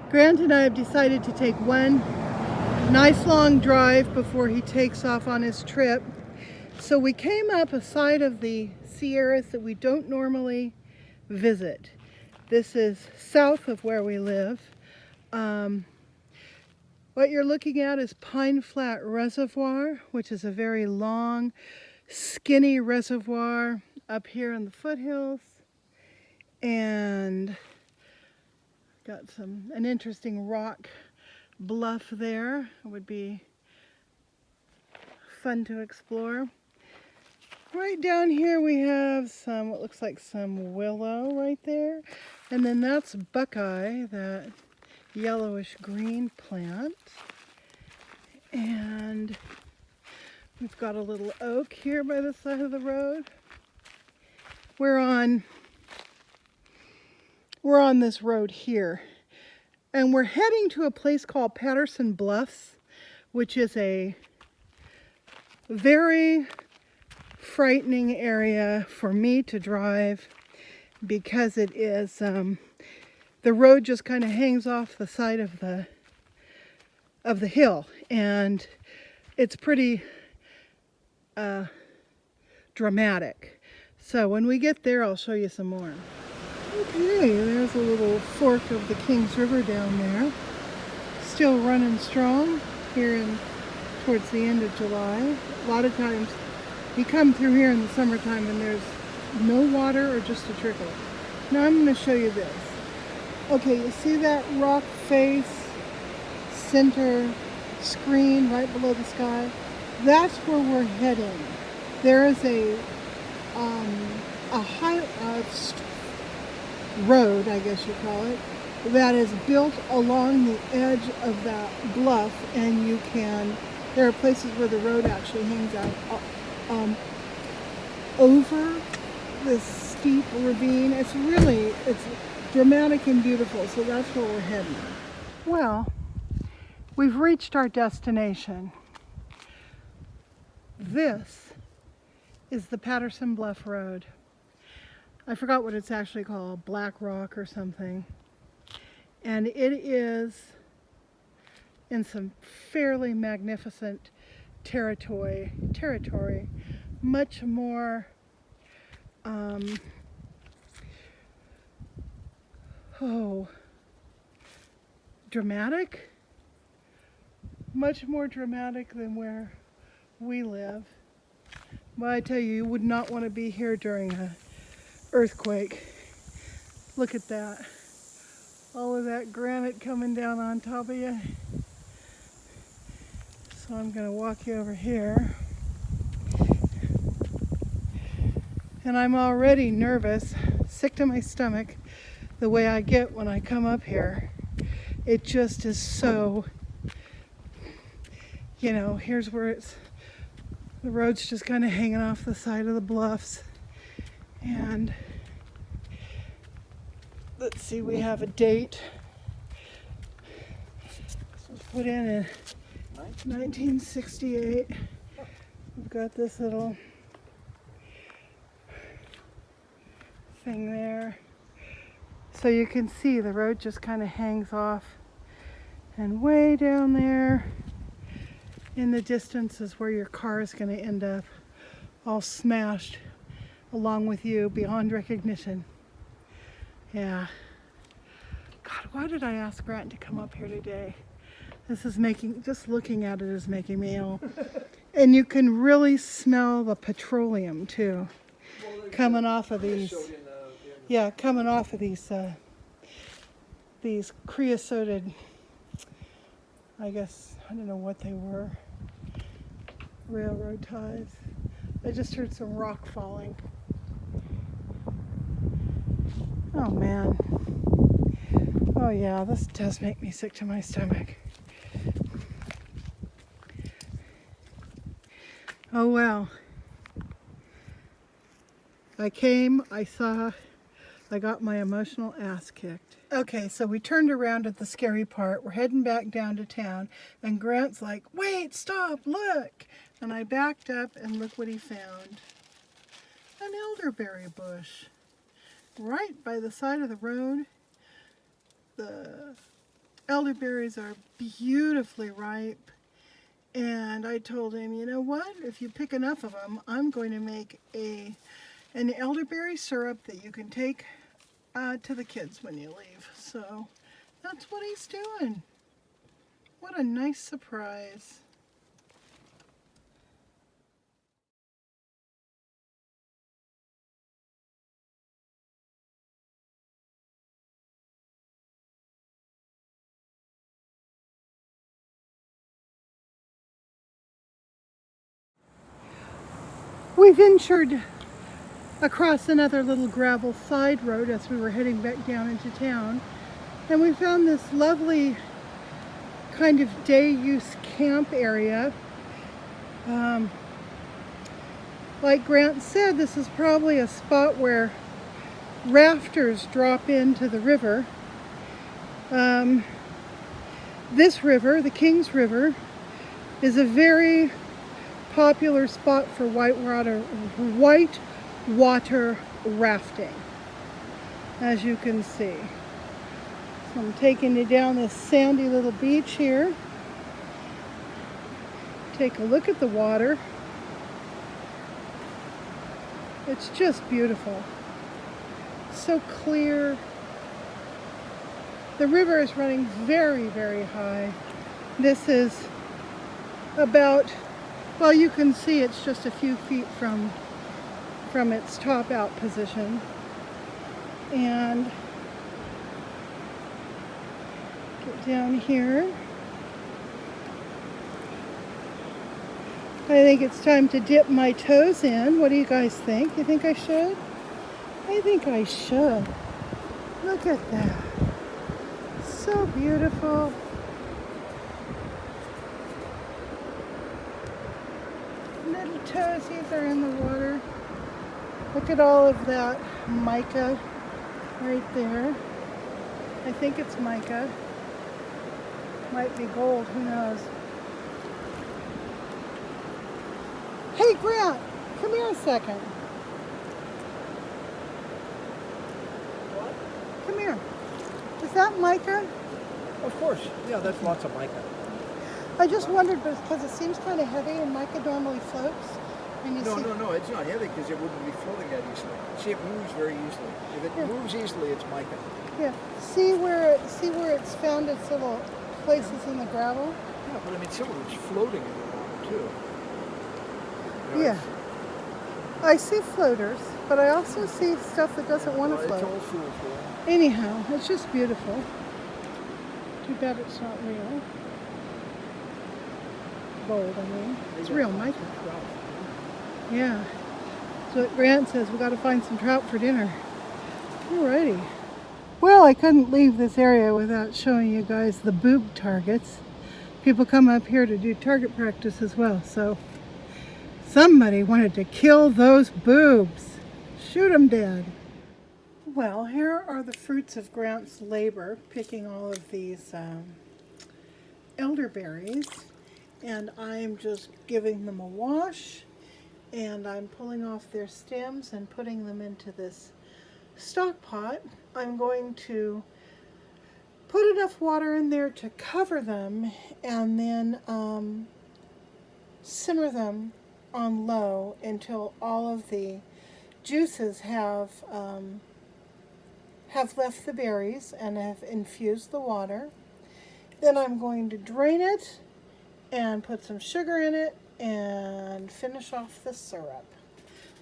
Grant and I have decided to take one nice long drive before he takes off on his trip. So we came up a side of the Scariest that we don't normally visit. This is south of where we live. What you're looking at is Pine Flat Reservoir, which is a very long, skinny reservoir up here in the foothills. And got an interesting rock bluff there. It would be fun to explore. Right down here we have what looks like some willow right there. And then that's buckeye, that yellowish green plant. And we've got a little oak here by the side of the road. We're on this road here. And we're heading to a place called Patterson Bluffs, which is a very frightening area for me to drive because it is, the road just kind of hangs off the side of the hill, and it's pretty dramatic. So when we get there, I'll show you some more. Okay, there's a little fork of the Kings River down there. Still running strong here towards the end of July. A lot of times you come through here in the summertime and there's no water or just a trickle. Now I'm going to show you this. Okay, you see that rock face center screen right below the sky? That's where we're heading. There is a road, I guess you call it, that is built along the edge of that bluff, and there are places where the road actually hangs out over this steep ravine. It's dramatic and beautiful, so that's where we're heading. Well, we've reached our destination. This is the Patterson Bluff Road. I forgot what it's actually called, Black Rock or something. And it is in some fairly magnificent territory, much more dramatic, much more dramatic than where we live. But I tell you, you would not want to be here during an earthquake. Look at that. All of that granite coming down on top of you. So I'm going to walk you over here. And I'm already nervous, sick to my stomach, the way I get when I come up here. It just is so, here's where the road's just kind of hanging off the side of the bluffs. And let's see, we have a date. This was put in 1968. We've got this little thing there. So you can see the road just kind of hangs off. And way down there in the distance is where your car is going to end up, all smashed along with you beyond recognition. Yeah. God, why did I ask Grant to come up here today? Just looking at it is making me ill. And you can really smell the petroleum too, coming off of these. Yeah, coming off of these creosoted, I guess, I don't know what they were, railroad ties. I just heard some rock falling. Oh man. Oh yeah, this does make me sick to my stomach. Oh well. I came, I saw, I got my emotional ass kicked. Okay, so we turned around at the scary part. We're heading back down to town, and Grant's like, wait, stop, look. And I backed up, and look what he found. An elderberry bush. Right by the side of the road. The elderberries are beautifully ripe. And I told him, you know what, if you pick enough of them, I'm going to make an elderberry syrup that you can take to the kids when you leave. So that's what he's doing. What a nice surprise. We ventured across another little gravel side road as we were heading back down into town, and we found this lovely kind of day use camp area. Like Grant said, this is probably a spot where rafters drop into the river. This river, the Kings River, is a very popular spot for whitewater rafting, as you can see. So I'm taking you down this sandy little beach here. Take a look at the water. It's just beautiful. So clear. The river is running very, very high. This is about, well, you can see it's just a few feet from its top out position. And get down here. I think it's time to dip my toes in. What do you guys think? You think I should? I think I should. Look at that. So beautiful. Little toesies are in the water. Look at all of that mica right there. I think it's mica. Might be gold, who knows. Hey Grant, come here a second. What? Come here. Is that mica? Of course. Yeah, that's lots of mica. I just wondered because it seems kind of heavy and mica normally floats. And you see... No, it's not heavy because it wouldn't be floating that easily. See, it moves very easily. If it moves easily, it's mica. Yeah. See where it's found its little places in the gravel? Yeah, but I mean, some of it's floating in the water too. You know, Yeah. I see floaters, but I also see stuff that doesn't want to float. It's all fool's gold. Anyhow, it's just beautiful. Too bad it's not real. Gold, I mean. It's real mica. Yeah. So what Grant says, we got to find some trout for dinner. Alrighty. Well, I couldn't leave this area without showing you guys the boob targets. People come up here to do target practice as well, so somebody wanted to kill those boobs. Shoot them dead. Well, here are the fruits of Grant's labor, picking all of these elderberries, and I'm just giving them a wash, and I'm pulling off their stems and putting them into this stock pot. I'm going to put enough water in there to cover them, and then simmer them on low until all of the juices have left the berries and have infused the water. Then I'm going to drain it and put some sugar in it and finish off the syrup.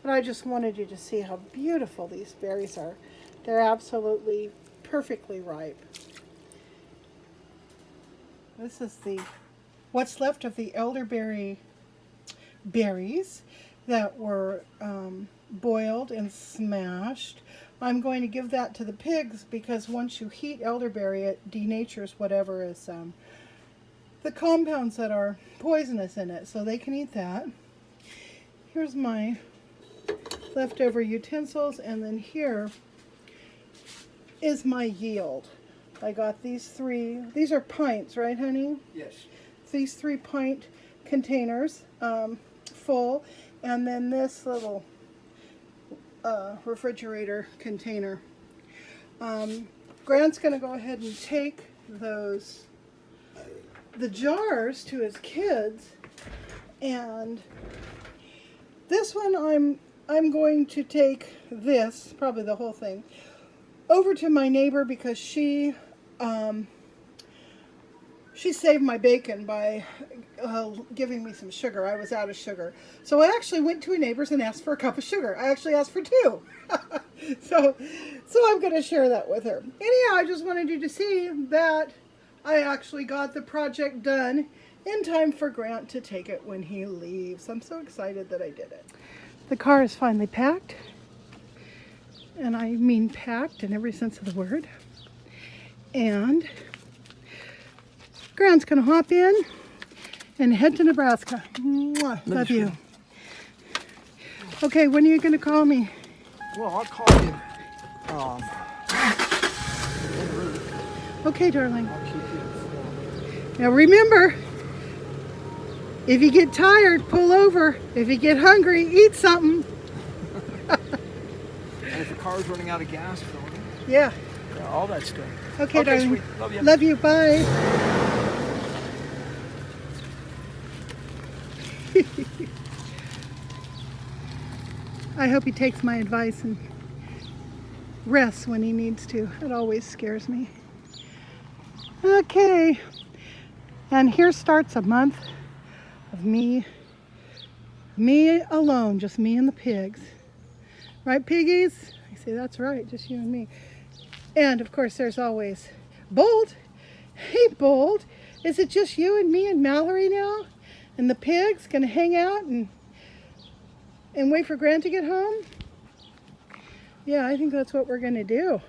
But I just wanted you to see how beautiful these berries are. They're absolutely perfectly ripe. This is what's left of the elderberry berries that were boiled and smashed. I'm going to give that to the pigs because once you heat elderberry, it denatures whatever is the compounds that are poisonous in it, so they can eat that. Here's my leftover utensils, and then here is my yield. I got these three. These are pints, right, honey? Yes. These 3 pint containers full, and then this little refrigerator container. Grant's going to go ahead and take the jars to his kids, and this one I'm going to take this, probably the whole thing, over to my neighbor because she saved my bacon by giving me some sugar. I was out of sugar. So I actually went to a neighbor's and asked for a cup of sugar. I actually asked for 2. so I'm going to share that with her. Anyhow, I just wanted you to see that I actually got the project done in time for Grant to take it when he leaves. I'm so excited that I did it. The car is finally packed. And I mean packed in every sense of the word. And Grant's going to hop in and head to Nebraska. Mwah, love you. Okay, when are you going to call me? Well, I'll call you. Okay, darling. I'll keep you informed. Now remember, if you get tired, pull over. If you get hungry, eat something. And if the car's running out of gas, fill it in. Yeah. Yeah, all that stuff. Okay, darling. Sweet. Love you. Love you. Bye. I hope he takes my advice and rests when he needs to. It always scares me. Okay. And here starts a month of me alone, just me and the pigs. Right, piggies? I say, that's right, just you and me. And of course, there's always Bolt. Hey, Bolt, is it just you and me and Mallory now? And the pigs gonna hang out and wait for Grant to get home? Yeah, I think that's what we're gonna do.